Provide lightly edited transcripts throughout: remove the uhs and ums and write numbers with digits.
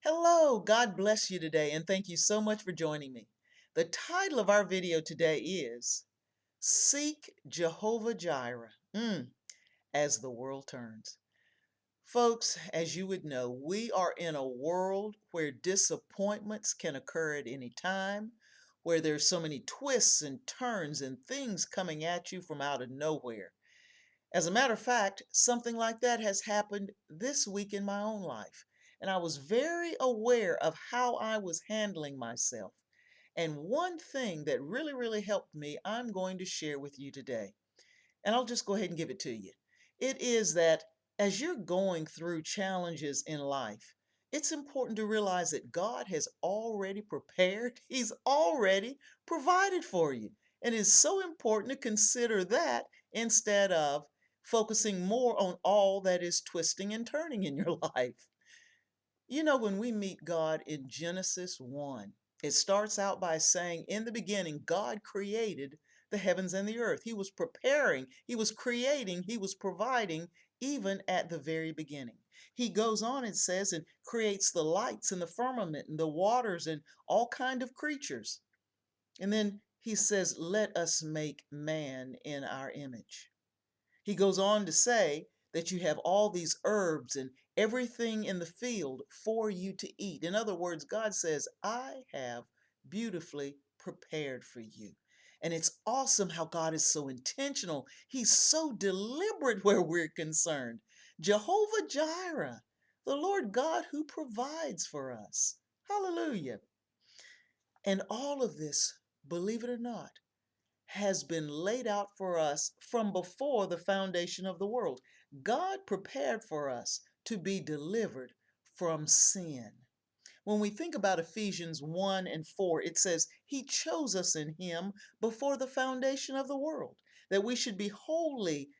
Hello, God bless you today, and thank you so much for joining me. The title of our video today is Seek Jehovah Jireh as the World Turns. Folks, as you would know, we are in a world where disappointments can occur at any time, where there's so many twists and turns and things coming at you from out of nowhere. As a matter of fact, something like that has happened this week in my own life, and I was very aware of how I was handling myself. And one thing that really helped me, I'm going to share with you today. And I'll just go ahead and give it to you. It is that as you're going through challenges in life, it's important to realize that God has already prepared, He's already provided for you. And it's so important to consider that instead of focusing more on all that is twisting and turning in your life. You know, when we meet God in Genesis 1, it starts out by saying, in the beginning, God created the heavens and the earth. He was preparing, He was creating, He was providing even at the very beginning. He goes on and says, and creates the lights and the firmament and the waters and all kind of creatures. And then He says, let us make man in our image. He goes on to say that you have all these herbs and everything in the field for you to eat. In other words, God says, I have beautifully prepared for you. And it's awesome how God is so intentional. He's so deliberate where we're concerned. Jehovah Jireh, the Lord God who provides for us. Hallelujah. And all of this, believe it or not, has been laid out for us from before the foundation of the world. God prepared for us to be delivered from sin. When we think about Ephesians 1 and 4, it says, He chose us in Him before the foundation of the world, that we should be holy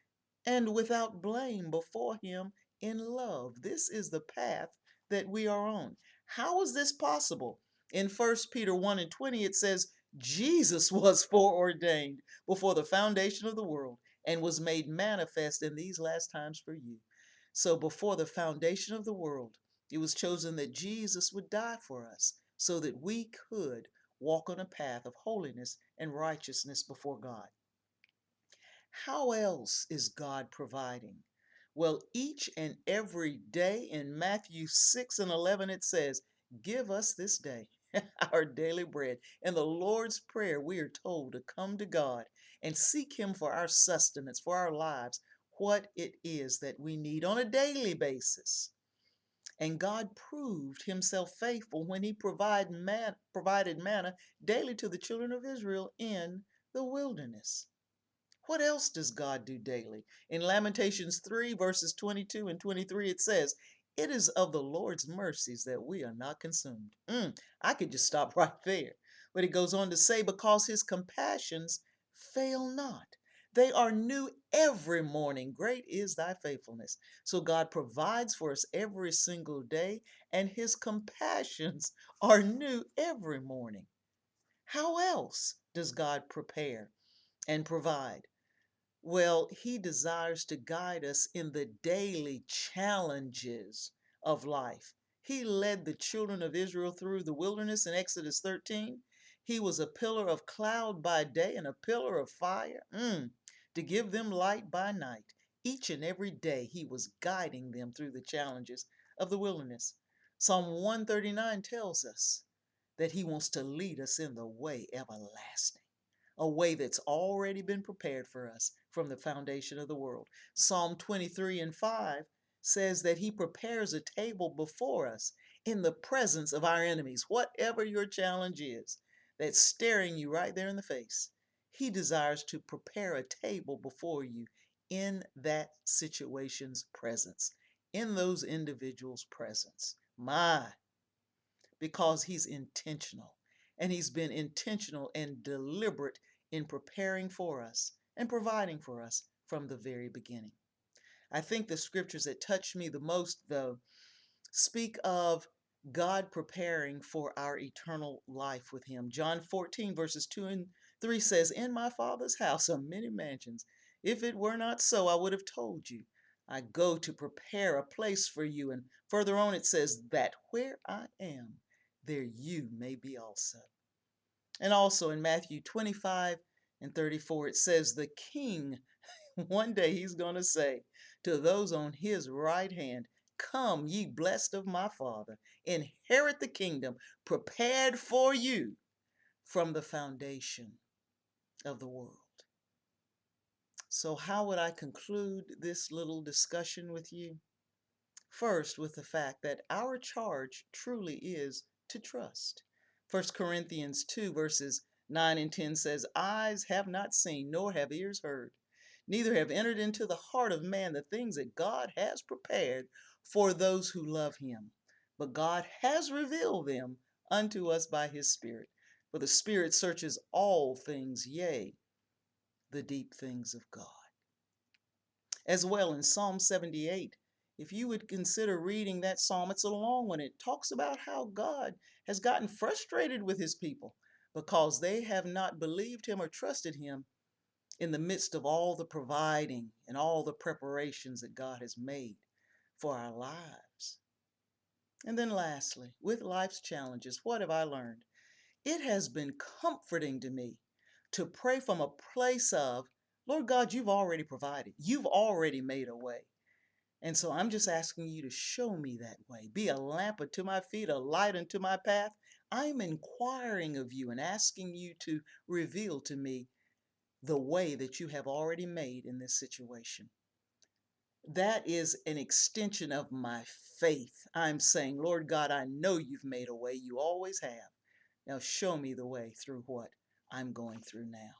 and without blame before Him in love. This is the path that we are on. How is this possible? In 1 Peter 1 and 20, it says, Jesus was foreordained before the foundation of the world and was made manifest in these last times for you. So before the foundation of the world, it was chosen that Jesus would die for us so that we could walk on a path of holiness and righteousness before God. How else is God providing? Well, each and every day in Matthew 6 and 11, it says, Give us this day our daily bread. In the Lord's Prayer, we are told to come to God and seek Him for our sustenance, for our lives, what it is that we need on a daily basis. And God proved Himself faithful when He provided manna daily to the children of Israel in the wilderness. What else does God do daily? In Lamentations 3, verses 22 and 23, it says, It is of the Lord's mercies that we are not consumed. I could just stop right there. But it goes on to say, Because His compassions fail not. They are new every morning. Great is thy faithfulness. So God provides for us every single day, and His compassions are new every morning. How else does God prepare and provide? Well, He desires to guide us in the daily challenges of life. He led the children of Israel through the wilderness in Exodus 13. He was a pillar of cloud by day and a pillar of fire to give them light by night. Each and every day, He was guiding them through the challenges of the wilderness. Psalm 139 tells us that He wants to lead us in the way everlasting, a way that's already been prepared for us from the foundation of the world. Psalm 23 and 5 says that He prepares a table before us in the presence of our enemies. Whatever your challenge is that's staring you right there in the face, He desires to prepare a table before you in that situation's presence, in those individuals' presence. Because He's intentional. And He's been intentional and deliberate in preparing for us and providing for us from the very beginning. I think the scriptures that touch me the most, though, speak of God preparing for our eternal life with Him. John 14, verses 2 and 3 says, In my Father's house are many mansions. If it were not so, I would have told you. I go to prepare a place for you. And further on it says that where I am, there you may be also. And also in Matthew 25 and 34, it says the king, one day he's going to say to those on his right hand, come, ye blessed of my Father, inherit the kingdom prepared for you from the foundation of the world. So how would I conclude this little discussion with you? First, with the fact that our charge truly is to trust. 1 Corinthians 2 verses 9 and 10 says, eyes have not seen, nor have ears heard, neither have entered into the heart of man the things that God has prepared for those who love him. But God has revealed them unto us by his Spirit. For the Spirit searches all things, yea, the deep things of God. As well in Psalm 78, if you would consider reading that psalm, it's a long one. It talks about how God has gotten frustrated with his people because they have not believed him or trusted him in the midst of all the providing and all the preparations that God has made for our lives. And then lastly, with life's challenges, what have I learned? It has been comforting to me to pray from a place of, Lord God, you've already provided. You've already made a way. And so I'm just asking you to show me that way. Be a lamp unto my feet, a light unto my path. I'm inquiring of you and asking you to reveal to me the way that you have already made in this situation. That is an extension of my faith. I'm saying, Lord God, I know you've made a way. You always have. Now show me the way through what I'm going through now.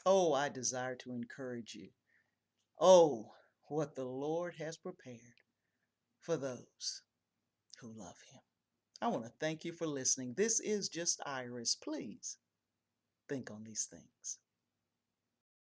Oh, I desire to encourage you. Oh, what the Lord has prepared for those who love him. I want to thank you for listening. This is Just Iris. Please think on these things.